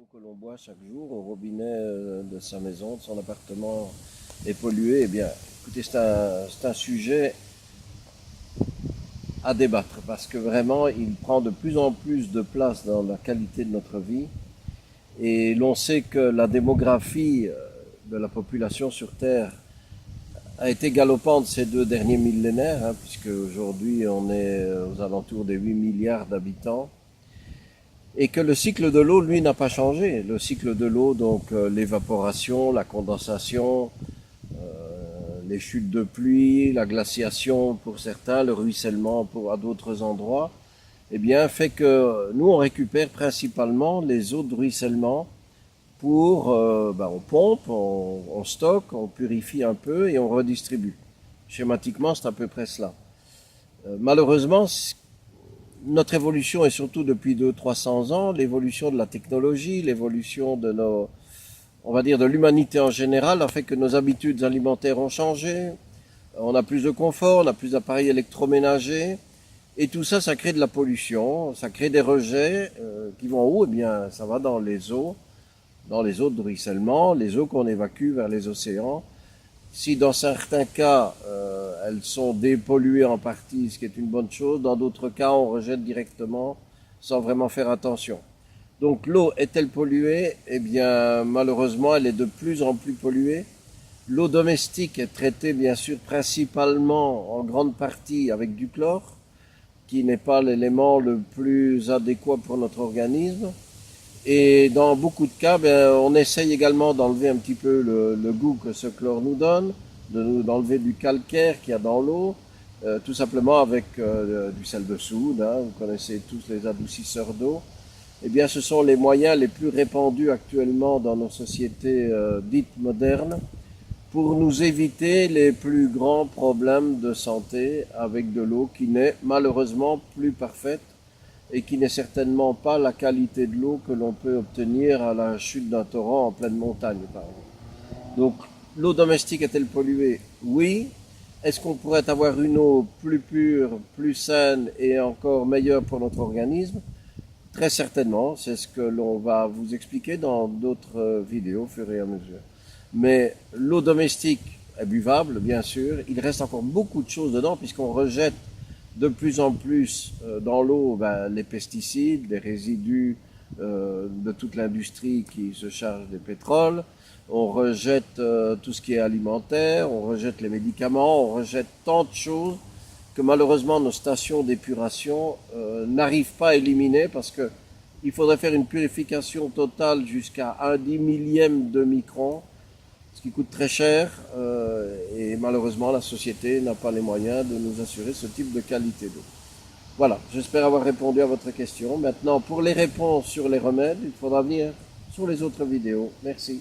L'eau que l'on boit chaque jour au robinet de sa maison, de son appartement est polluée. Eh bien, écoutez, c'est un sujet à débattre parce que vraiment, il prend de plus en plus de place dans la qualité de notre vie. Et l'on sait que la démographie de la population sur Terre a été galopante ces 2 derniers millénaires, puisque aujourd'hui on est aux alentours des 8 milliards d'habitants. Et que le cycle de l'eau, lui, n'a pas changé. Le cycle de l'eau, donc l'évaporation, la condensation, les chutes de pluie, la glaciation pour certains, le ruissellement à d'autres endroits, eh bien, fait que nous, on récupère principalement les eaux de ruissellement pour, on pompe, on stocke, on purifie un peu et on redistribue. Schématiquement, c'est à peu près cela. Malheureusement, notre évolution est surtout depuis 200-300 ans, l'évolution de la technologie, l'évolution de on va dire de l'humanité en général a fait que nos habitudes alimentaires ont changé, on a plus de confort, on a plus d'appareils électroménagers, et tout ça, ça crée de la pollution, ça crée des rejets qui vont où? Eh bien, ça va dans les eaux de ruissellement, les eaux qu'on évacue vers les océans. Si dans certains cas, elles sont dépolluées en partie, ce qui est une bonne chose, dans d'autres cas, on rejette directement sans vraiment faire attention. Donc l'eau est-elle polluée? Eh bien, malheureusement, elle est de plus en plus polluée. L'eau domestique est traitée, bien sûr, principalement en grande partie avec du chlore, qui n'est pas l'élément le plus adéquat pour notre organisme. Et dans beaucoup de cas, on essaye également d'enlever un petit peu le goût que ce chlore nous donne, d'enlever du calcaire qu'il y a dans l'eau, tout simplement avec du sel de soude, vous connaissez tous les adoucisseurs d'eau. Eh bien, ce sont les moyens les plus répandus actuellement dans nos sociétés dites modernes pour nous éviter les plus grands problèmes de santé avec de l'eau qui n'est malheureusement plus parfaite et qui n'est certainement pas la qualité de l'eau que l'on peut obtenir à la chute d'un torrent en pleine montagne, par exemple. Donc, l'eau domestique est-elle polluée? Oui. Est-ce qu'on pourrait avoir une eau plus pure, plus saine et encore meilleure pour notre organisme? Très certainement, c'est ce que l'on va vous expliquer dans d'autres vidéos au fur et à mesure. Mais l'eau domestique est buvable, bien sûr. Il reste encore beaucoup de choses dedans puisqu'on rejette de plus en plus dans l'eau les pesticides, les résidus de toute l'industrie qui se charge des pétroles. On rejette tout ce qui est alimentaire, on rejette les médicaments, on rejette tant de choses que malheureusement nos stations d'épuration n'arrivent pas à éliminer parce que il faudrait faire une purification totale jusqu'à 1/10 de micron, ce qui coûte très cher et malheureusement la société n'a pas les moyens de nous assurer ce type de qualité d'eau. Voilà, j'espère avoir répondu à votre question. Maintenant, pour les réponses sur les remèdes, il faudra venir sur les autres vidéos. Merci.